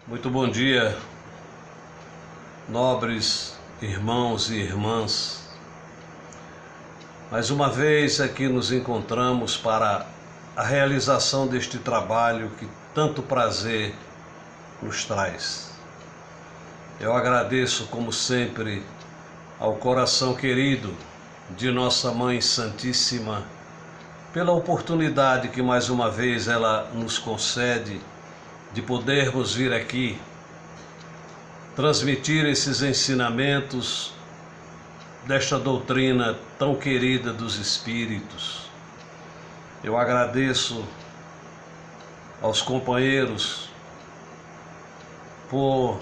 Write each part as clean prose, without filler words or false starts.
Muito bom dia, nobres irmãos e irmãs. Mais uma vez aqui nos encontramos para a realização deste trabalho que tanto prazer nos traz. Eu agradeço, como sempre, ao coração querido de Nossa Mãe Santíssima pela oportunidade que mais uma vez ela nos concede de podermos vir aqui transmitir esses ensinamentos desta doutrina tão querida dos Espíritos. Eu agradeço aos companheiros por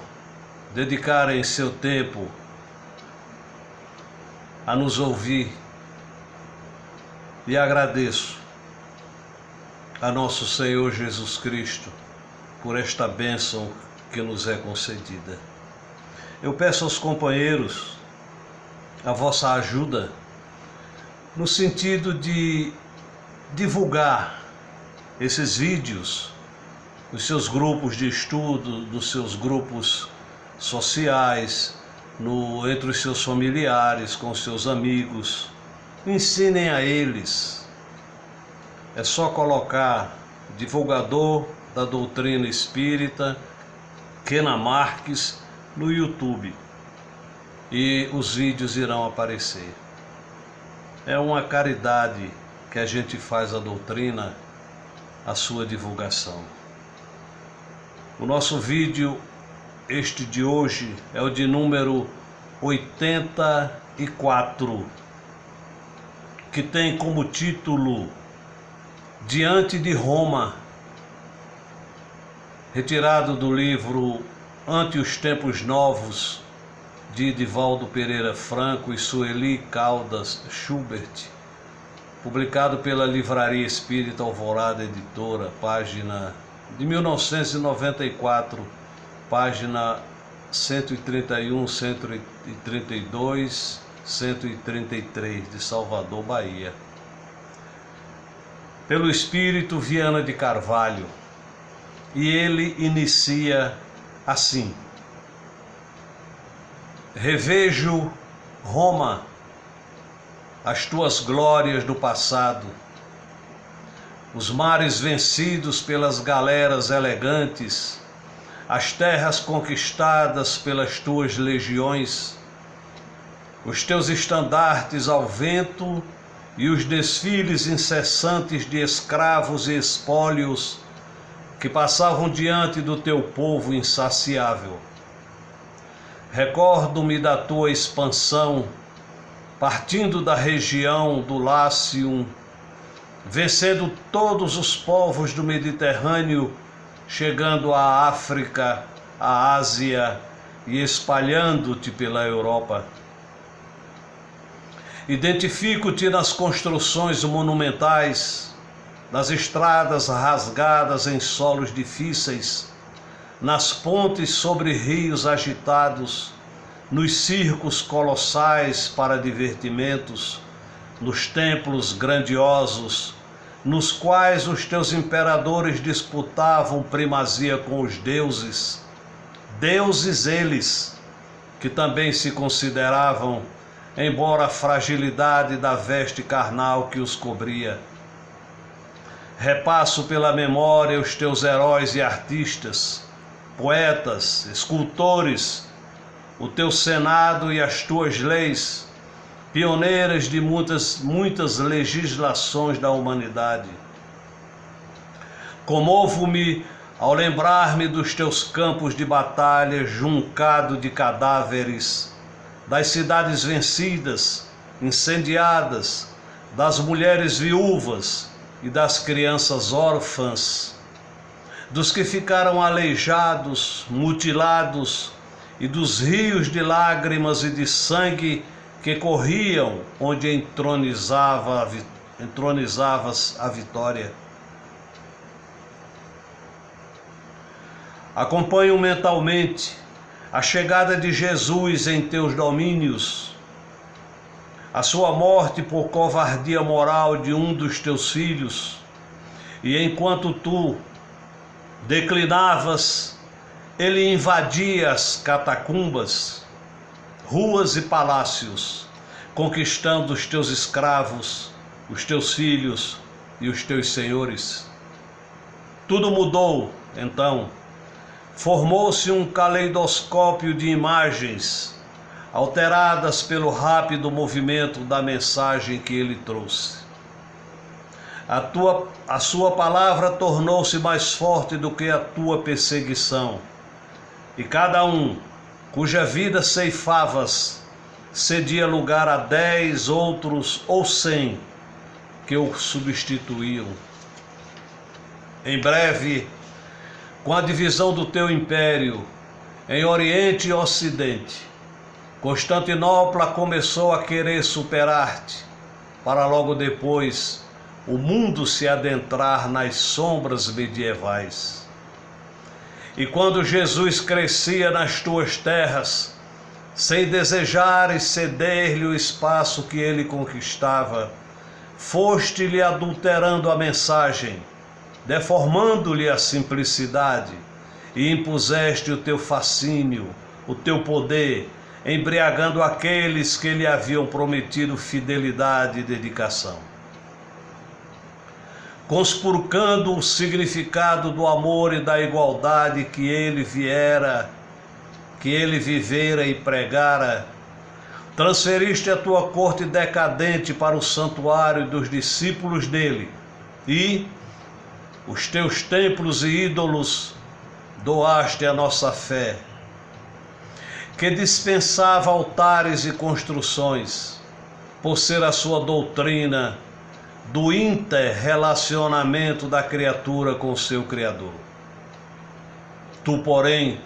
dedicarem seu tempo a nos ouvir e agradeço a nosso Senhor Jesus Cristo por esta bênção que nos é concedida. Eu peço aos companheiros a vossa ajuda no sentido de divulgar esses vídeos nos seus grupos de estudo, nos seus grupos sociais, entre os seus familiares, com os seus amigos. Ensinem a eles. É só colocar divulgador da doutrina espírita Kena Marques no YouTube e os vídeos irão aparecer. É uma caridade que a gente faz à doutrina, a sua divulgação. O nosso vídeo, este de hoje, é o de número 84, que tem como título Diante de Roma, retirado do livro Ante os Tempos Novos, de Divaldo Pereira Franco e Sueli Caldas Schubert, publicado pela Livraria Espírita Alvorada Editora, página de 1994, página 131, 132, 133, de Salvador, Bahia. Pelo Espírito Viana de Carvalho. E ele inicia assim: revejo, Roma, as tuas glórias do passado, os mares vencidos pelas galeras elegantes, as terras conquistadas pelas tuas legiões, os teus estandartes ao vento e os desfiles incessantes de escravos e espólios que passavam diante do teu povo insaciável. Recordo-me da tua expansão, partindo da região do Lácium, vencendo todos os povos do Mediterrâneo, chegando à África, à Ásia e espalhando-te pela Europa. Identifico-te nas construções monumentais, nas estradas rasgadas em solos difíceis, nas pontes sobre rios agitados, nos circos colossais para divertimentos, nos templos grandiosos, nos quais os teus imperadores disputavam primazia com os deuses, deuses eles, que também se consideravam, embora a fragilidade da veste carnal que os cobria. Repasso pela memória os teus heróis e artistas, poetas, escultores, o teu senado e as tuas leis, pioneiras de muitas legislações da humanidade. Comovo-me ao lembrar-me dos teus campos de batalha juncado de cadáveres, das cidades vencidas, incendiadas, das mulheres viúvas e das crianças órfãs, dos que ficaram aleijados, mutilados, e dos rios de lágrimas e de sangue que corriam onde entronizavas a vitória. Acompanho mentalmente a chegada de Jesus em teus domínios, a sua morte por covardia moral de um dos teus filhos, e enquanto tu declinavas ele invadia as catacumbas, ruas e palácios, conquistando os teus escravos, os teus filhos e os teus senhores. Tudo mudou, então. Formou-se um caleidoscópio de imagens, alteradas pelo rápido movimento da mensagem que ele trouxe. A sua palavra tornou-se mais forte do que a tua perseguição, e cada um, cuja vida ceifavas, cedia lugar a 10 outros ou 100 que o substituíam. Em breve, com a divisão do teu império em Oriente e Ocidente, Constantinopla começou a querer superar-te, para logo depois o mundo se adentrar nas sombras medievais. E quando Jesus crescia nas tuas terras, sem desejares ceder-lhe o espaço que ele conquistava, foste-lhe adulterando a mensagem, deformando-lhe a simplicidade, e impuseste o teu fascínio, o teu poder, embriagando aqueles que lhe haviam prometido fidelidade e dedicação. Conspurcando o significado do amor e da igualdade que ele vivera e pregara, transferiste a tua corte decadente para o santuário dos discípulos dele, e os teus templos e ídolos doaste à nossa fé, que dispensava altares e construções, por ser a sua doutrina do inter-relacionamento da criatura com seu Criador. Tu, porém,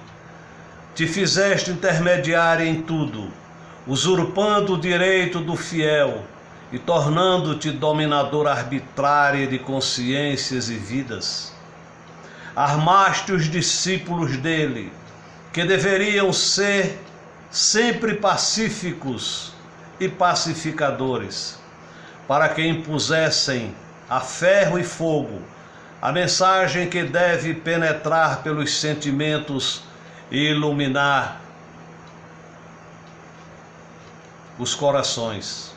te fizeste intermediário em tudo, usurpando o direito do fiel e tornando-te dominador arbitrário de consciências e vidas. Armaste os discípulos dele, que deveriam ser sempre pacíficos e pacificadores, para que impusessem a ferro e fogo a mensagem que deve penetrar pelos sentimentos e iluminar os corações.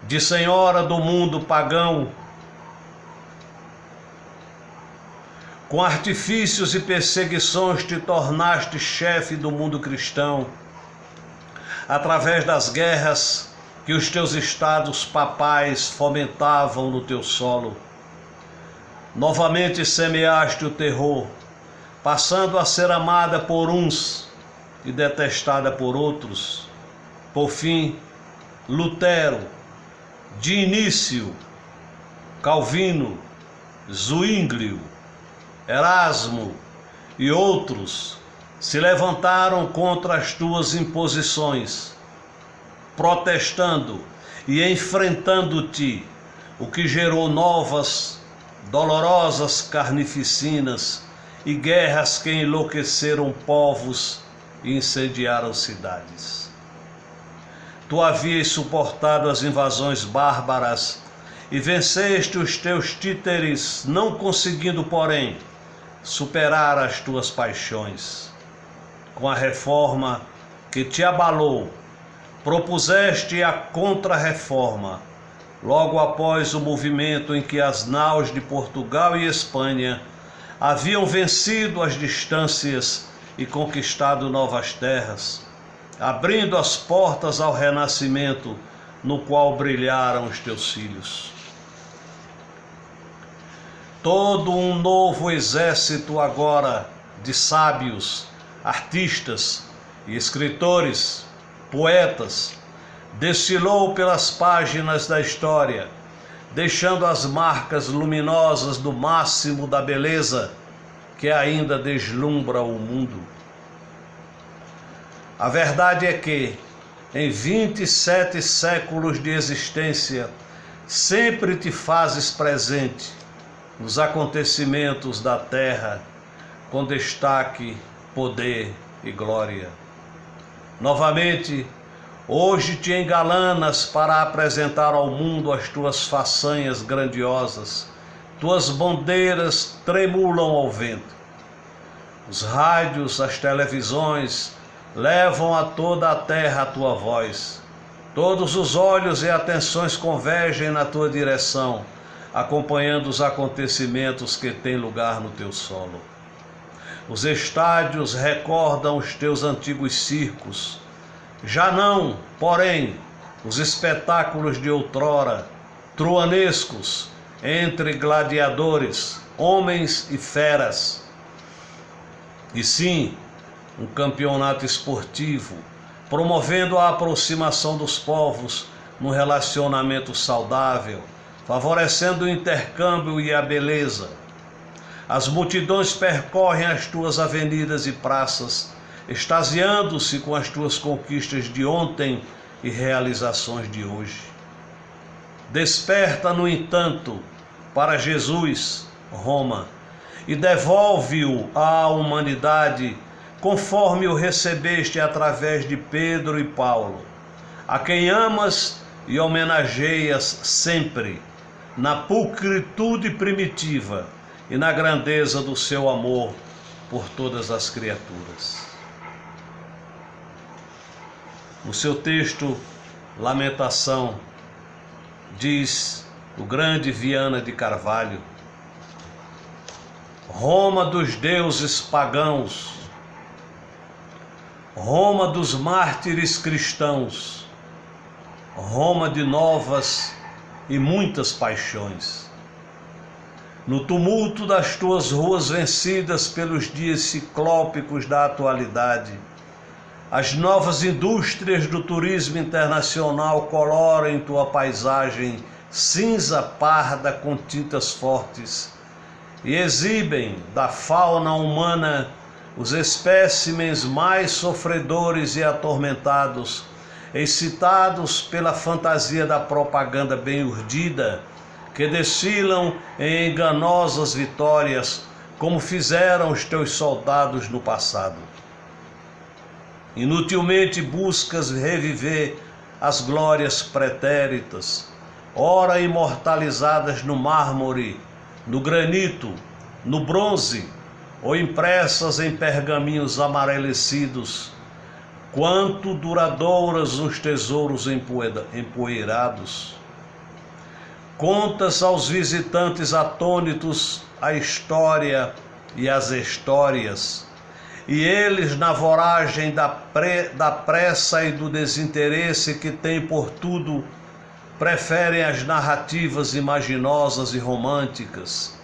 De senhora do mundo pagão, com artifícios e perseguições te tornaste chefe do mundo cristão, através das guerras que os teus estados papais fomentavam no teu solo. Novamente semeaste o terror, passando a ser amada por uns e detestada por outros. Por fim, Lutero, Dinício, Calvino, Zwinglio, Erasmo e outros se levantaram contra as tuas imposições, protestando e enfrentando-te, o que gerou novas, dolorosas carnificinas e guerras que enlouqueceram povos e incendiaram cidades. Tu havias suportado as invasões bárbaras e venceste os teus títeres, não conseguindo, porém, superar as tuas paixões. Com a reforma que te abalou, propuseste a contra-reforma, logo após o movimento em que as naus de Portugal e Espanha haviam vencido as distâncias e conquistado novas terras, abrindo as portas ao renascimento no qual brilharam os teus filhos. Todo um novo exército agora de sábios, artistas e escritores, poetas, desfilou pelas páginas da história, deixando as marcas luminosas do máximo da beleza que ainda deslumbra o mundo. A verdade é que, em 27 séculos de existência, sempre te fazes presente nos acontecimentos da terra, com destaque, poder e glória. Novamente, hoje te engalanas para apresentar ao mundo as tuas façanhas grandiosas, tuas bandeiras tremulam ao vento. Os rádios, as televisões levam a toda a terra a tua voz. Todos os olhos e atenções convergem na tua direção, acompanhando os acontecimentos que têm lugar no teu solo. Os estádios recordam os teus antigos circos. Já não, porém, os espetáculos de outrora, truanescos, entre gladiadores, homens e feras. E sim, um campeonato esportivo, promovendo a aproximação dos povos num relacionamento saudável, favorecendo o intercâmbio e a beleza. As multidões percorrem as tuas avenidas e praças, extasiando-se com as tuas conquistas de ontem e realizações de hoje. Desperta, no entanto, para Jesus, Roma, e devolve-o à humanidade conforme o recebeste através de Pedro e Paulo, a quem amas e homenageias sempre, na pulcritude primitiva e na grandeza do seu amor por todas as criaturas. No seu texto, Lamentação, diz o grande Viana de Carvalho: Roma dos deuses pagãos, Roma dos mártires cristãos, Roma de novas e muitas paixões. No tumulto das tuas ruas vencidas pelos dias ciclópicos da atualidade, as novas indústrias do turismo internacional coloram tua paisagem cinza parda com tintas fortes e exibem da fauna humana os espécimens mais sofredores e atormentados, excitados pela fantasia da propaganda bem urdida, que desfilam em enganosas vitórias, como fizeram os teus soldados no passado. Inutilmente buscas reviver as glórias pretéritas, ora imortalizadas no mármore, no granito, no bronze, ou impressas em pergaminhos amarelecidos, quanto duradouras os tesouros empoeirados. Contas aos visitantes atônitos a história e as histórias, e eles, na voragem da pressa e do desinteresse que têm por tudo, preferem as narrativas imaginosas e românticas,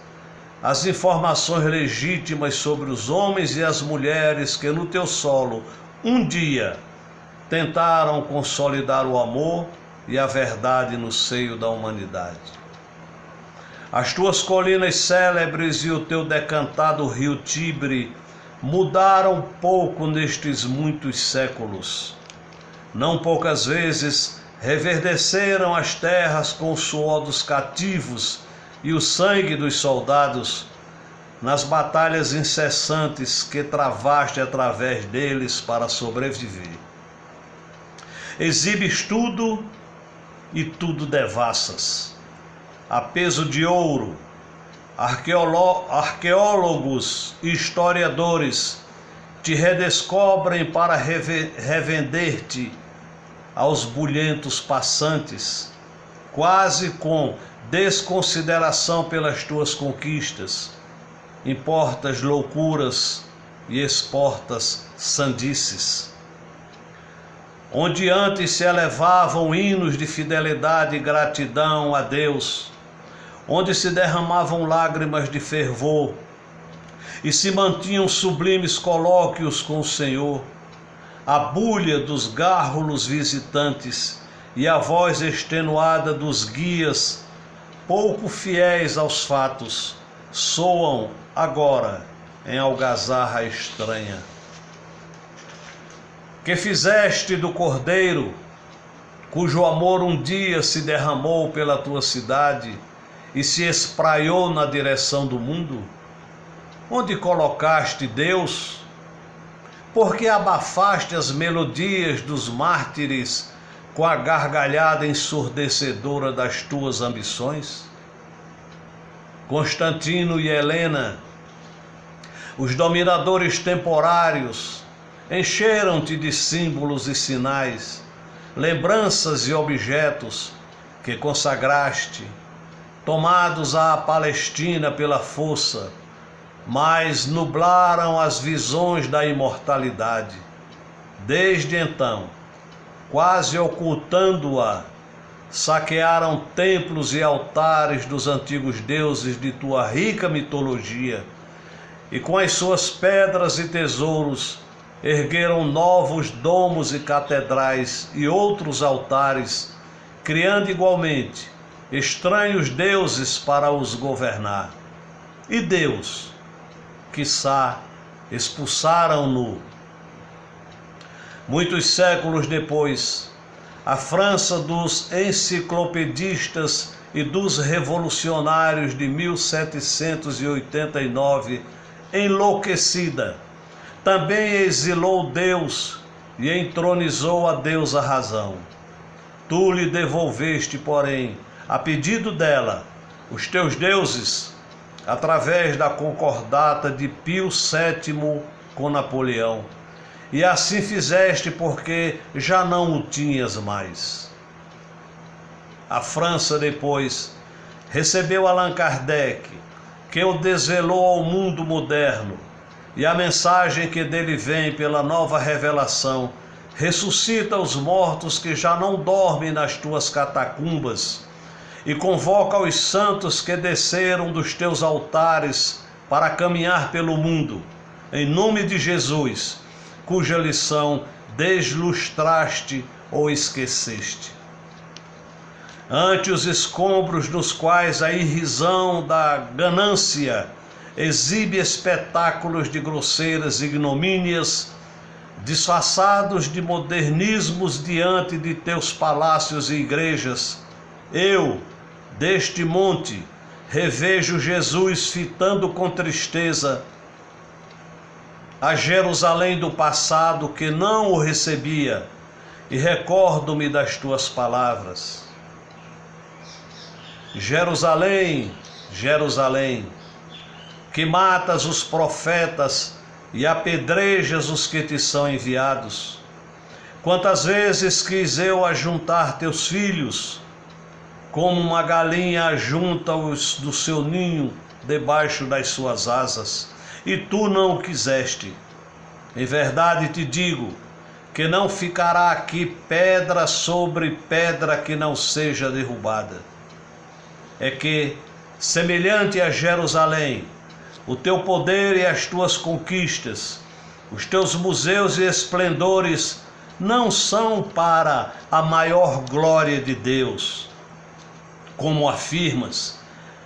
as informações legítimas sobre os homens e as mulheres que no teu solo, um dia, tentaram consolidar o amor e a verdade no seio da humanidade. As tuas colinas célebres e o teu decantado rio Tibre mudaram pouco nestes muitos séculos. Não poucas vezes reverdeceram as terras com o suor dos cativos e o sangue dos soldados, nas batalhas incessantes que travaste através deles para sobreviver. Exibes tudo e tudo devassas. A peso de ouro, arqueólogos e historiadores te redescobrem para revender-te aos bulhentos passantes, quase com desconsideração pelas tuas conquistas. Importas loucuras e exportas sandices. Onde antes se elevavam hinos de fidelidade e gratidão a Deus, onde se derramavam lágrimas de fervor e se mantinham sublimes colóquios com o Senhor, a bulha dos gárrulos visitantes e a voz extenuada dos guias, pouco fiéis aos fatos, soam agora em algazarra estranha. Que fizeste do Cordeiro, cujo amor um dia se derramou pela tua cidade e se espraiou na direção do mundo? Onde colocaste Deus? Porque abafaste as melodias dos mártires com a gargalhada ensurdecedora das tuas ambições? Constantino e Helena, os dominadores temporários, encheram-te de símbolos e sinais, lembranças e objetos que consagraste, tomados à Palestina pela força, mas nublaram as visões da imortalidade. Desde então, quase ocultando-a, saquearam templos e altares dos antigos deuses de tua rica mitologia, e com as suas pedras e tesouros ergueram novos domos e catedrais e outros altares, criando igualmente estranhos deuses para os governar. E Deus, quiçá, expulsaram-no. Muitos séculos depois, a França dos enciclopedistas e dos revolucionários de 1789, enlouquecida, também exilou Deus e entronizou a deusa Razão. Tu lhe devolveste, porém, a pedido dela, os teus deuses, através da concordata de Pio VII com Napoleão. E assim fizeste porque já não o tinhas mais. A França depois recebeu Allan Kardec, que o desvelou ao mundo moderno, e a mensagem que dele vem pela nova revelação ressuscita os mortos que já não dormem nas tuas catacumbas e convoca os santos que desceram dos teus altares para caminhar pelo mundo, em nome de Jesus, cuja lição deslustraste ou esqueceste. Ante os escombros nos quais a irrisão da ganância exibe espetáculos de grosseiras ignomínias, disfarçados de modernismos diante de teus palácios e igrejas, eu, deste monte, revejo Jesus fitando com tristeza a Jerusalém do passado que não o recebia, e recordo-me das tuas palavras. Jerusalém, Jerusalém, que matas os profetas e apedrejas os que te são enviados. Quantas vezes quis eu ajuntar teus filhos, como uma galinha ajunta os do seu ninho debaixo das suas asas, e tu não o quiseste. Em verdade te digo, que não ficará aqui pedra sobre pedra que não seja derrubada. É que, semelhante a Jerusalém, o teu poder e as tuas conquistas, os teus museus e esplendores não são para a maior glória de Deus, como afirmas,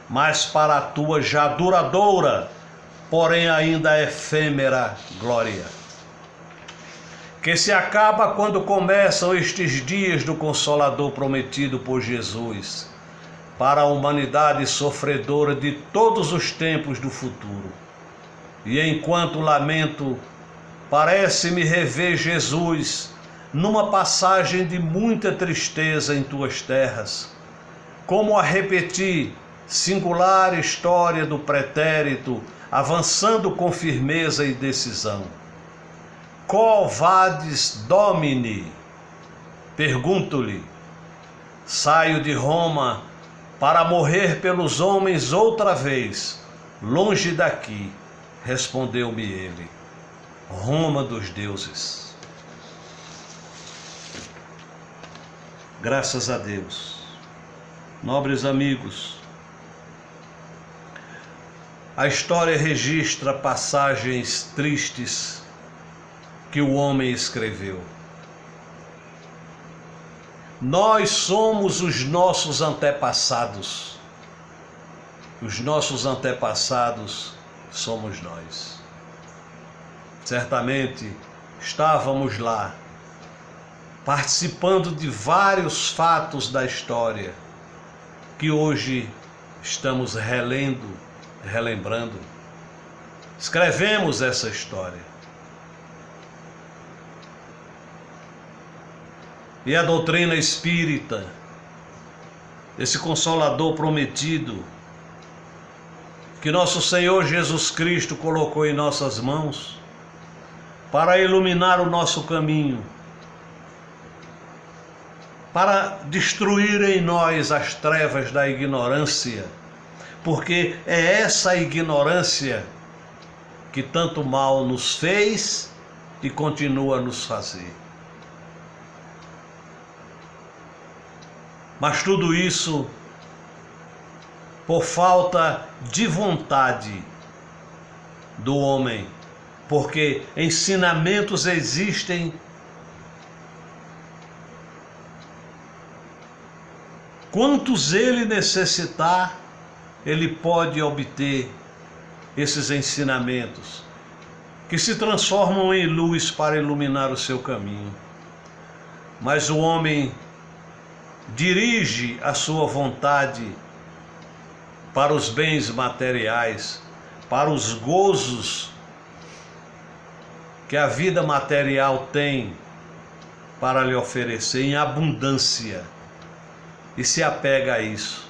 mas para a tua já duradoura, porém ainda efêmera glória, que se acaba quando começam estes dias do Consolador prometido por Jesus, para a humanidade sofredora de todos os tempos do futuro. E enquanto lamento, parece-me rever Jesus numa passagem de muita tristeza em tuas terras, como a repetir singular história do pretérito, avançando com firmeza e decisão. Quo vadis Domini? Pergunto-lhe. Saio de Roma para morrer pelos homens outra vez, longe daqui, respondeu-me ele. Roma dos deuses. Graças a Deus. Nobres amigos, a história registra passagens tristes que o homem escreveu. Nós somos os nossos antepassados. Os nossos antepassados somos nós. Certamente estávamos lá, participando de vários fatos da história que hoje estamos relembrando. Escrevemos essa história. E a doutrina espírita, esse Consolador prometido, que nosso Senhor Jesus Cristo colocou em nossas mãos para iluminar o nosso caminho, para destruir em nós as trevas da ignorância, porque é essa ignorância que tanto mal nos fez e continua a nos fazer. Mas tudo isso por falta de vontade do homem, porque ensinamentos existem quantos ele necessitar, ele pode obter esses ensinamentos que se transformam em luz para iluminar o seu caminho. Mas o homem dirige a sua vontade para os bens materiais, para os gozos que a vida material tem para lhe oferecer em abundância, e se apega a isso,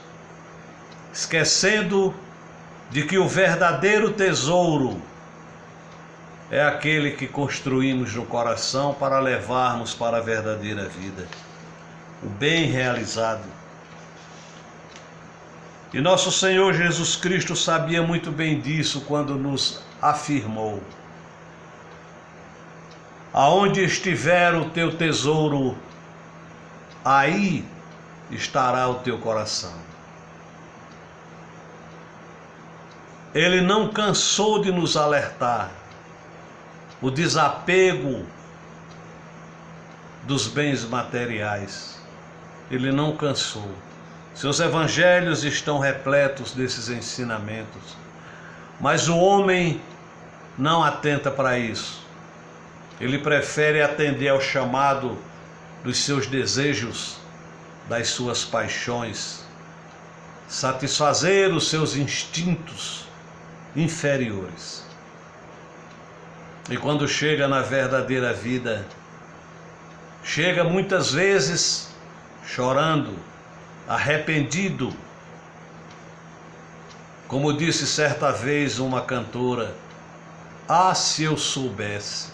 esquecendo de que o verdadeiro tesouro é aquele que construímos no coração para levarmos para a verdadeira vida, o bem realizado. E nosso Senhor Jesus Cristo sabia muito bem disso quando nos afirmou: aonde estiver o teu tesouro, aí estará o teu coração. Ele não cansou de nos alertar o desapego dos bens materiais. Ele não cansou. Seus evangelhos estão repletos desses ensinamentos. Mas o homem não atenta para isso. Ele prefere atender ao chamado dos seus desejos, das suas paixões, satisfazer os seus instintos inferiores. E quando chega na verdadeira vida, chega muitas vezes chorando, arrependido. Como disse certa vez uma cantora: ah, se eu soubesse.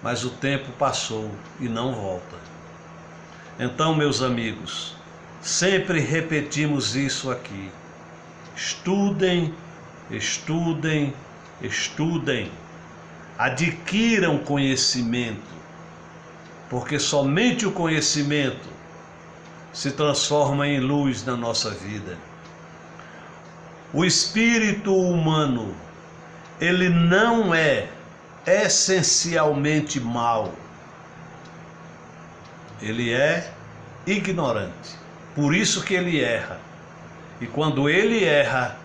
Mas o tempo passou e não volta. Então, meus amigos, sempre repetimos isso aqui: estudem, estudem, estudem, adquiram conhecimento, porque somente o conhecimento se transforma em luz na nossa vida. O espírito humano, ele não é essencialmente mau, ele é ignorante, por isso que ele erra. E quando ele erra,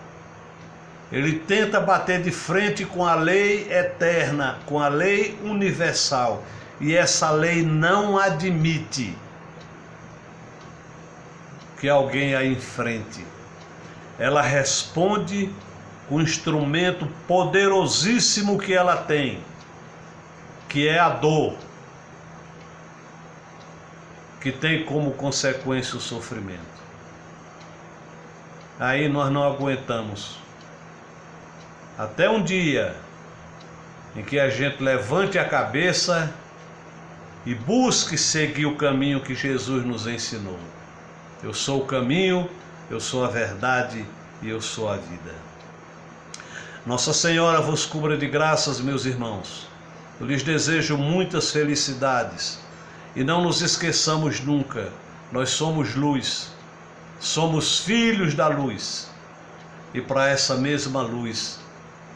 ele tenta bater de frente com a lei eterna, com a lei universal, e essa lei não admite que alguém a enfrente. Ela responde com o instrumento poderosíssimo que ela tem, que é a dor, que tem como consequência o sofrimento. Aí nós não aguentamos. Até um dia em que a gente levante a cabeça e busque seguir o caminho que Jesus nos ensinou. Eu sou o caminho, eu sou a verdade e eu sou a vida. Nossa Senhora vos cubra de graças, meus irmãos. Eu lhes desejo muitas felicidades. E não nos esqueçamos nunca, nós somos luz, somos filhos da luz. E para essa mesma luz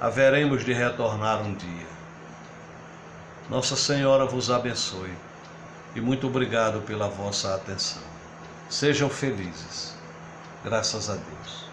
haveremos de retornar um dia. Nossa Senhora vos abençoe. E muito obrigado pela vossa atenção. Sejam felizes. Graças a Deus.